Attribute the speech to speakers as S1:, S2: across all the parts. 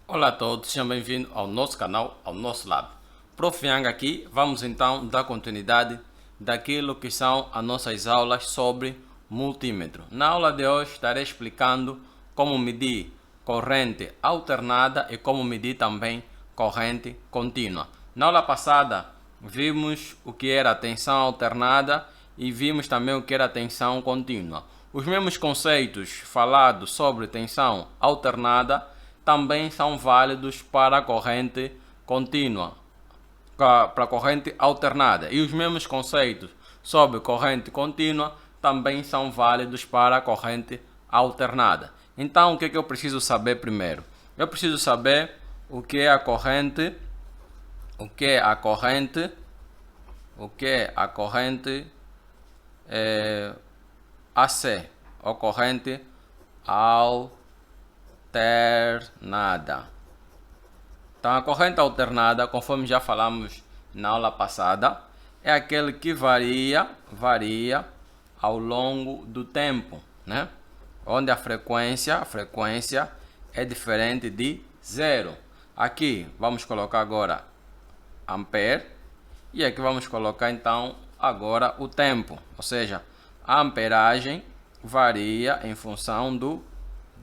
S1: Olá a todos, sejam bem-vindos ao nosso canal, ao nosso lab. Prof. Yang aqui, vamos então dar continuidade daquilo que são as nossas aulas sobre multímetro. Na aula de hoje estarei explicando como medir corrente alternada e como medir também corrente contínua. Na aula passada vimos o que era a tensão alternada e vimos também o que era a tensão contínua. Os mesmos conceitos falados sobre tensão alternada também são válidos para a corrente contínua, para a corrente alternada. E os mesmos conceitos sobre corrente contínua também são válidos para a corrente alternada. Então, o que eu preciso saber primeiro? Eu preciso saber o que é a corrente, AC, ou corrente alternada. Então, a corrente alternada, conforme já falamos na aula passada, é aquele que varia ao longo do tempo, né? Onde a frequência é diferente de zero. Aqui vamos colocar agora ampere e aqui vamos colocar então agora o tempo, ou seja, a amperagem varia em função do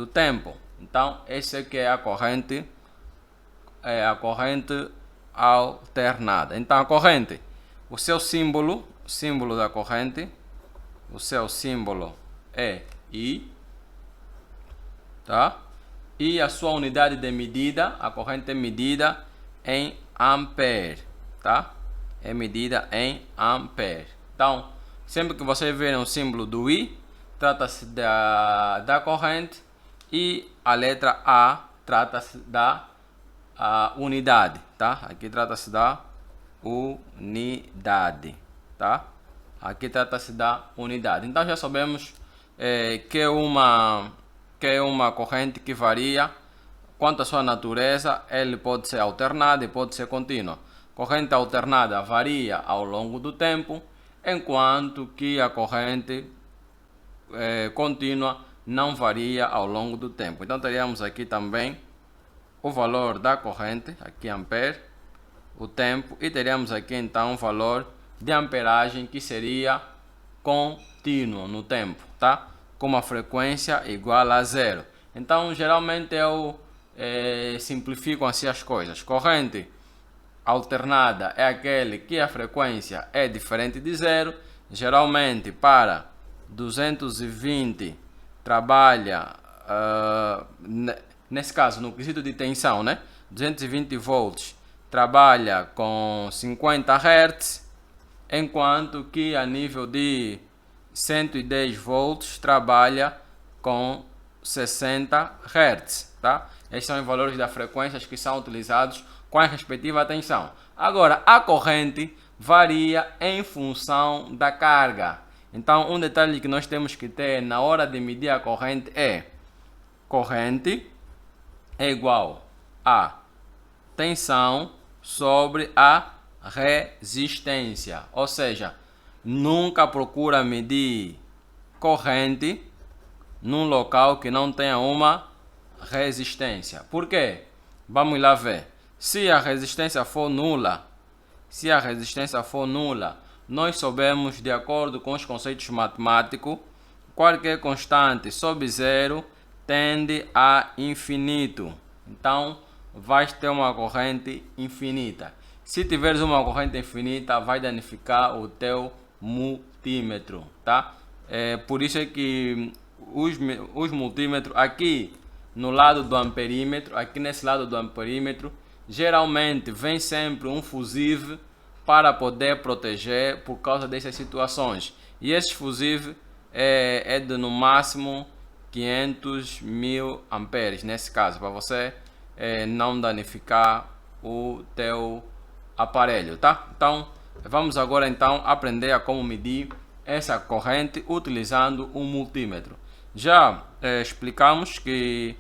S1: tempo. Então, esse aqui é a corrente alternada. Então, a corrente, o seu símbolo da corrente, o seu símbolo é I, tá? E a sua unidade de medida, a corrente é medida em ampere, tá? É medida em ampere. Então, sempre que você ver um símbolo do I, trata-se da corrente, e a letra A trata-se da unidade, tá? Aqui trata-se da unidade, tá? Aqui trata-se da unidade. Então já sabemos que é uma corrente que varia. Quanto à sua natureza, ele pode ser alternada e pode ser contínua. Corrente alternada varia ao longo do tempo, enquanto que a corrente contínua não varia ao longo do tempo. Então teríamos aqui também o valor da corrente, aqui ampere, o tempo, e teríamos aqui então o valor de amperagem, que seria contínuo no tempo, tá? Com uma frequência igual a zero. Então geralmente eu simplifico assim as coisas. Corrente alternada é aquele que a frequência é diferente de zero. Geralmente para 220 trabalha, nesse caso no quesito de tensão, né? 220 volts trabalha com 50 Hz, enquanto que a nível de 110 volts trabalha com 60 Hz, tá? Esses são os valores das frequências que são utilizados com a respectiva tensão. Agora, a corrente varia em função da carga. Então, um detalhe que nós temos que ter na hora de medir a corrente é: corrente é igual a tensão sobre a resistência. Ou seja, nunca procura medir corrente num local que não tenha uma resistência. Por quê? Vamos lá ver. Se a resistência for nula, nós sabemos, de acordo com os conceitos matemáticos, qualquer constante sobre zero tende a infinito. Então, vais ter uma corrente infinita. Se tiveres uma corrente infinita, vai danificar o teu multímetro, tá? Por isso é que os multímetros aqui no lado do amperímetro, aqui nesse lado do amperímetro, geralmente vem sempre um fusível para poder proteger por causa dessas situações. E esse fusível é de no máximo 500.000 amperes, nesse caso, para você não danificar o teu aparelho, tá? Então, vamos agora então aprender a como medir essa corrente utilizando um multímetro. Já explicamos que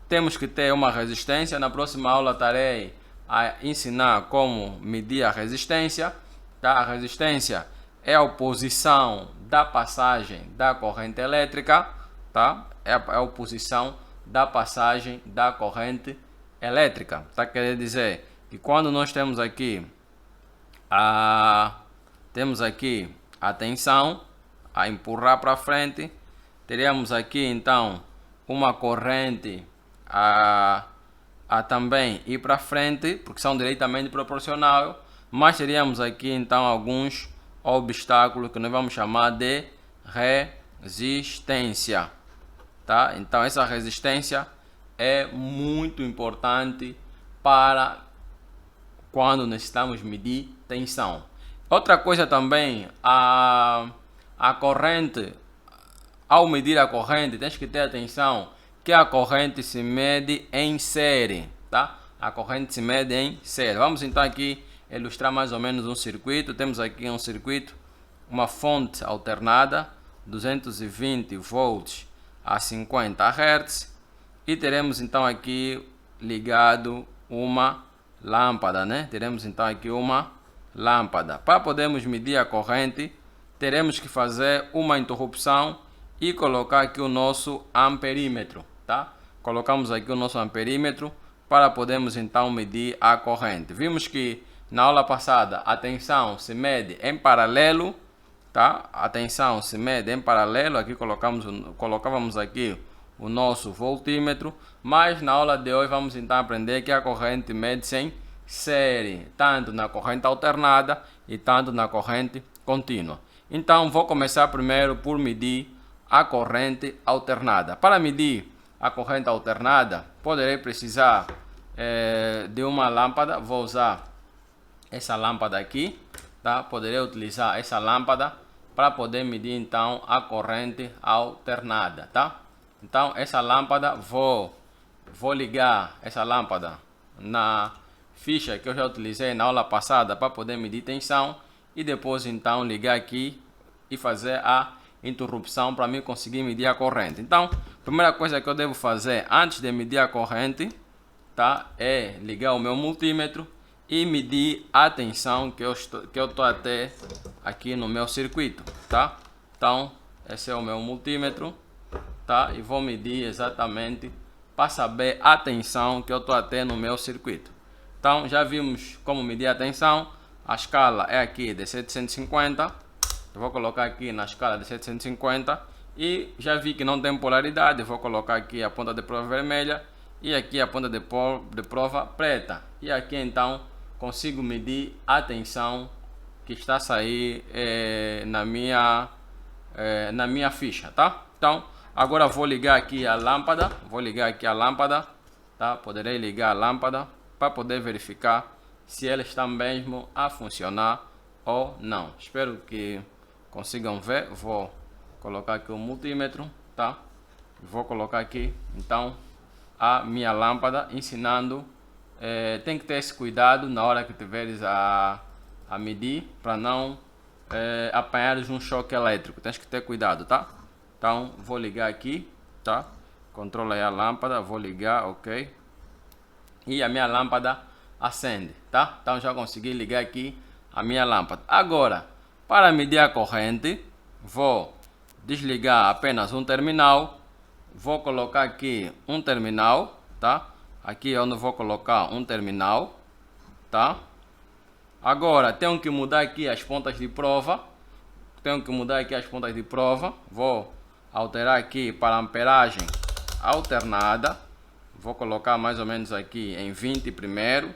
S1: temos que ter uma resistência. Na próxima aula estarei a ensinar como medir a resistência, tá? A resistência é a oposição da passagem da corrente elétrica, tá? É a oposição da passagem da corrente elétrica. Tá querendo dizer que quando nós temos aqui a tensão a empurrar para frente, teremos aqui então uma corrente a também ir para frente, porque são diretamente proporcional, mas teríamos aqui então alguns obstáculos que nós vamos chamar de resistência, tá? Então essa resistência é muito importante para quando necessitamos medir tensão. Outra coisa também, a corrente, ao medir a corrente, tens que ter atenção que a corrente se mede em série, tá? A corrente se mede em série. Vamos então aqui ilustrar mais ou menos um circuito. Temos aqui um circuito, uma fonte alternada, 220 volts a 50 Hz, e teremos então aqui ligado uma lâmpada, né? Teremos então aqui uma lâmpada. Para podermos medir a corrente, teremos que fazer uma interrupção e colocar aqui o nosso amperímetro, tá? Colocamos aqui o nosso amperímetro para podermos então medir a corrente. Vimos que na aula passada a tensão se mede em paralelo, tá? A tensão se mede em paralelo. Aqui colocávamos aqui o nosso voltímetro, mas na aula de hoje vamos então aprender que a corrente mede-se em série, tanto na corrente alternada e tanto na corrente contínua. Então vou começar primeiro por medir a corrente alternada. Para medir a corrente alternada, poderei precisar de uma lâmpada. Vou usar essa lâmpada aqui, tá? Poderei utilizar essa lâmpada para poder medir então a corrente alternada, tá? Então essa lâmpada, vou ligar essa lâmpada na ficha que eu já utilizei na aula passada para poder medir tensão, e depois então ligar aqui e fazer a interrupção para mim conseguir medir a corrente. Então, a primeira coisa que eu devo fazer antes de medir a corrente, tá, é ligar o meu multímetro e medir a tensão que eu estou a ter aqui no meu circuito, tá? Então, esse é o meu multímetro, tá? E vou medir exatamente para saber a tensão que eu estou a ter no meu circuito. Então, já vimos como medir a tensão. A escala é aqui de 750. Eu vou colocar aqui na escala de 750 e já vi que não tem polaridade. Eu vou colocar aqui a ponta de prova vermelha e aqui a ponta de prova preta. E aqui então consigo medir a tensão que está a sair na minha ficha, tá? Então agora vou ligar aqui a lâmpada. Tá? Poderei ligar a lâmpada para poder verificar se ela está mesmo a funcionar ou não. Espero que consigam ver. Vou colocar aqui o multímetro, tá? Vou colocar aqui então a minha lâmpada, ensinando. Tem que ter esse cuidado na hora que tiveres a medir, para não apanhares um choque elétrico. Tens que ter cuidado, tá? Então vou ligar aqui, tá? Controla aí a lâmpada, vou ligar, ok? E a minha lâmpada acende, tá? Então já consegui ligar aqui a minha lâmpada. Agora, para medir a corrente, vou desligar apenas um terminal. Vou colocar aqui um terminal, tá? Aqui é onde vou colocar um terminal, tá? Agora tenho que mudar aqui as pontas de prova. Vou alterar aqui para amperagem alternada. Vou colocar mais ou menos aqui em 20 primeiro.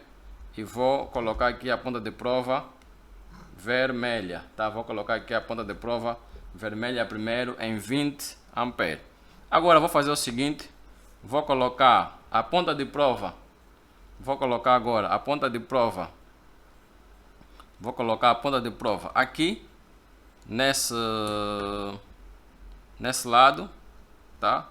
S1: E vou colocar aqui a ponta de prova vermelha, tá? Vou colocar aqui a ponta de prova vermelha primeiro em 20 amperes. Agora vou fazer o seguinte. Vou colocar a ponta de prova. Vou colocar a ponta de prova aqui nesse lado, tá?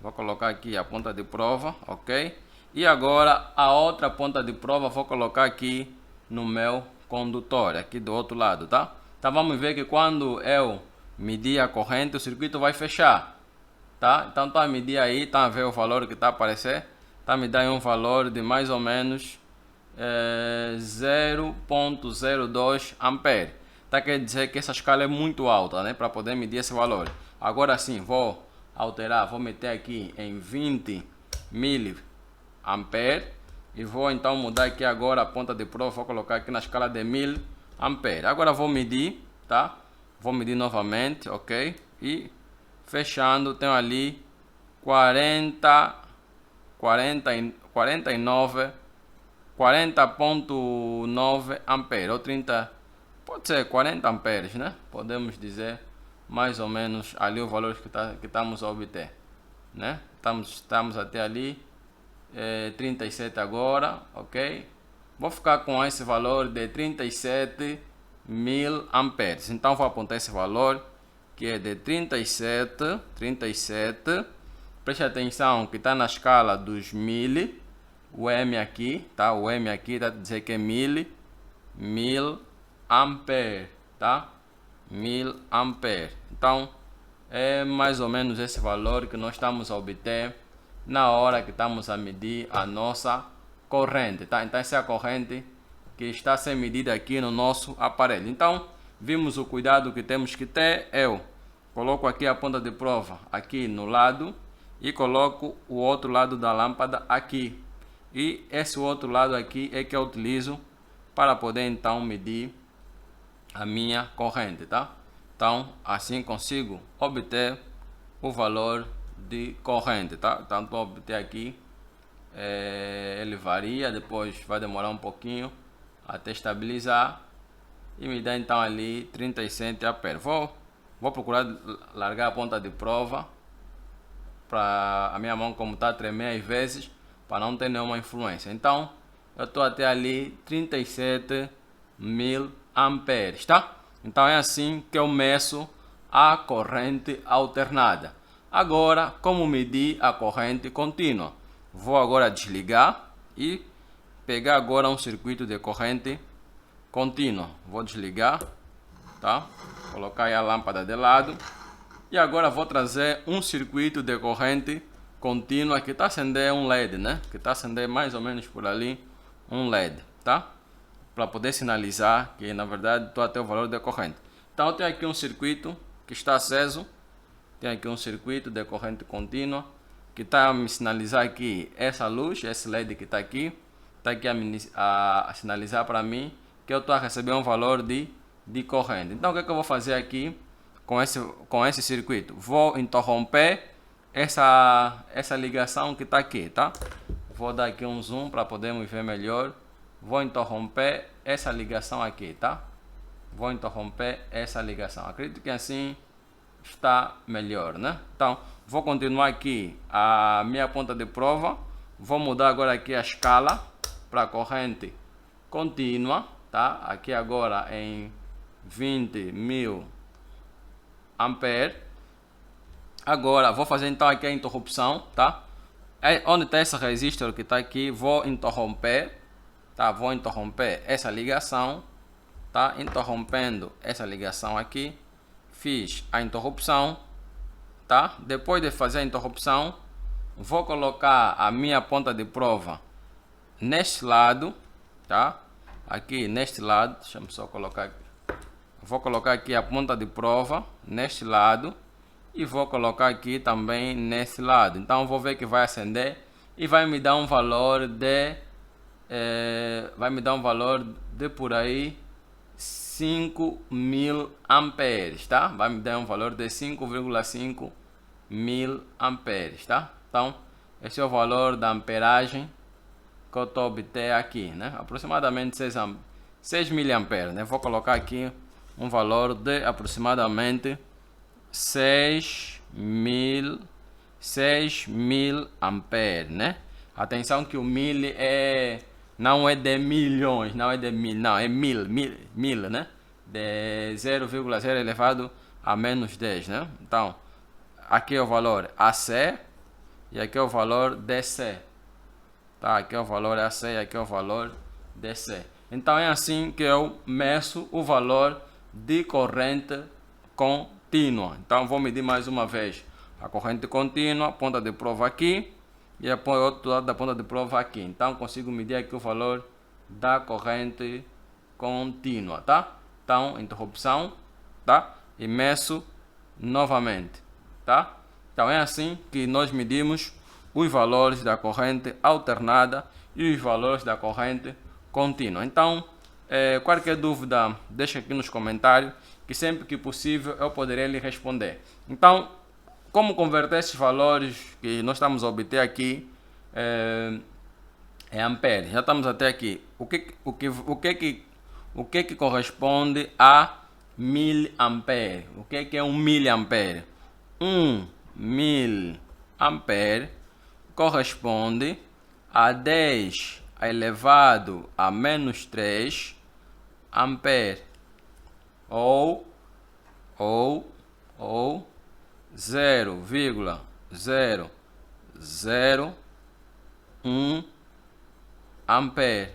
S1: Vou colocar aqui a ponta de prova, ok? E agora a outra ponta de prova vou colocar aqui no meu condutor, aqui do outro lado, tá? Então vamos ver que quando eu medir a corrente, o circuito vai fechar, tá? Então tá a medir aí, tá a ver o valor que tá a aparecer? Tá me dando um valor de mais ou menos 0.02 ampere. Tá, quer dizer que essa escala é muito alta, né? Para poder medir esse valor. Agora sim, vou alterar, vou meter aqui em 20 miliampere, e vou então mudar aqui agora a ponta de prova, vou colocar aqui na escala de 1000 amperes. Agora vou medir, tá? Vou medir novamente, ok? E fechando, tenho ali 40.9 amperes, ou 30, pode ser 40 amperes, né? Podemos dizer mais ou menos ali o valor que estamos a obter, né? Estamos até ali 37 agora, ok? Vou ficar com esse valor de 37.000 amperes. Então vou apontar esse valor que é de 37. Preste atenção que está na escala dos 1000. O M aqui, tá? O M aqui está a dizer que é 1000 amperes, tá? 1000 amperes. Então é mais ou menos esse valor que nós estamos a obter na hora que estamos a medir a nossa corrente, tá? Então essa é a corrente que está a ser medida aqui no nosso aparelho. Então vimos o cuidado que temos que ter. Eu coloco aqui a ponta de prova aqui no lado e coloco o outro lado da lâmpada aqui, e esse outro lado aqui é que eu utilizo para poder então medir a minha corrente, tá? Então assim consigo obter o valor de corrente, tá? Então vou obter aqui, ele varia, depois vai demorar um pouquinho até estabilizar e me dá então ali 37 amperes. Vou procurar largar a ponta de prova para a minha mão, como está a tremer às vezes, para não ter nenhuma influência. Então eu estou até ali 37.000 amperes, tá? Então é assim que eu meço a corrente alternada. Agora, como medir a corrente contínua? Vou agora desligar e pegar agora um circuito de corrente contínua. Vou desligar, tá? Colocar aí a lâmpada de lado. E agora vou trazer um circuito de corrente contínua que está a acender um LED, né? Que está a acender mais ou menos por ali um LED, tá? Para poder sinalizar que na verdade estou até o valor da corrente. Então eu tenho aqui um circuito que está aceso. Tem aqui um circuito de corrente contínua que está a me sinalizar aqui essa luz, esse LED que está aqui a sinalizar para mim que eu estou a receber um valor de corrente. Então o que é que eu vou fazer aqui com esse circuito? Vou interromper essa ligação que está aqui, tá? Vou dar aqui um zoom para podermos ver melhor. Vou interromper essa ligação aqui, tá? Vou interromper essa ligação. Acredito que assim está melhor, né? Então vou continuar aqui a minha ponta de prova. Vou mudar agora aqui a escala para corrente contínua, tá? Aqui agora em 20.000 amperes. Agora vou fazer então aqui a interrupção, tá? Onde está esse resistor que está aqui, vou interromper, tá? Vou interromper essa ligação, tá? Interrompendo essa ligação aqui, fiz a interrupção, tá? Depois de fazer a interrupção, vou colocar a minha ponta de prova neste lado, tá? Aqui neste lado, deixa eu só colocar aqui. Vou colocar aqui a ponta de prova neste lado e vou colocar aqui também nesse lado. Então vou ver que vai acender e vai me dar um valor de por aí 5.000 amperes, tá? Vai me dar um valor de 5,5 mil amperes, tá? Então esse é o valor da amperagem que eu estou a obter aqui, né? Aproximadamente 6 miliamperes, né? Vou colocar aqui um valor de aproximadamente 6.000 amperes, né? Atenção que o mil não é de milhões, não é de mil, não, é mil, né? De 0,0 elevado a menos 10, né? Então, aqui é o valor AC e aqui é o valor DC, tá? Aqui é o valor AC e aqui é o valor DC. Então é assim que eu meço o valor de corrente contínua. Então vou medir mais uma vez a corrente contínua, ponta de prova aqui e o outro lado da ponta de prova aqui. Então consigo medir aqui o valor da corrente contínua, tá? Então interrupção, tá? E meço novamente, tá? Então é assim que nós medimos os valores da corrente alternada e os valores da corrente contínua. Então, qualquer dúvida, deixa aqui nos comentários, que sempre que possível eu poderei lhe responder. Então, como converter esses valores que nós estamos a obter aqui em ampere? Já estamos até aqui. O que que corresponde a 1000 ampere? O que é 1000 ampere? 1000 ampere corresponde a 10 elevado a menos 3 ampere, ou 0,001 ampere.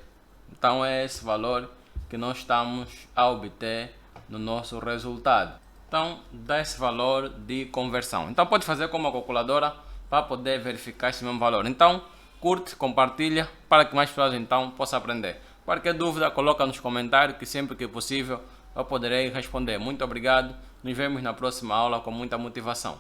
S1: Então é esse valor que nós estamos a obter no nosso resultado. Então dá esse valor de conversão. Então pode fazer com uma calculadora para poder verificar esse mesmo valor. Então curte, compartilha para que mais pessoas então possam aprender. Qualquer dúvida coloca nos comentários, que sempre que possível eu poderei responder. Muito obrigado. Nos vemos na próxima aula com muita motivação.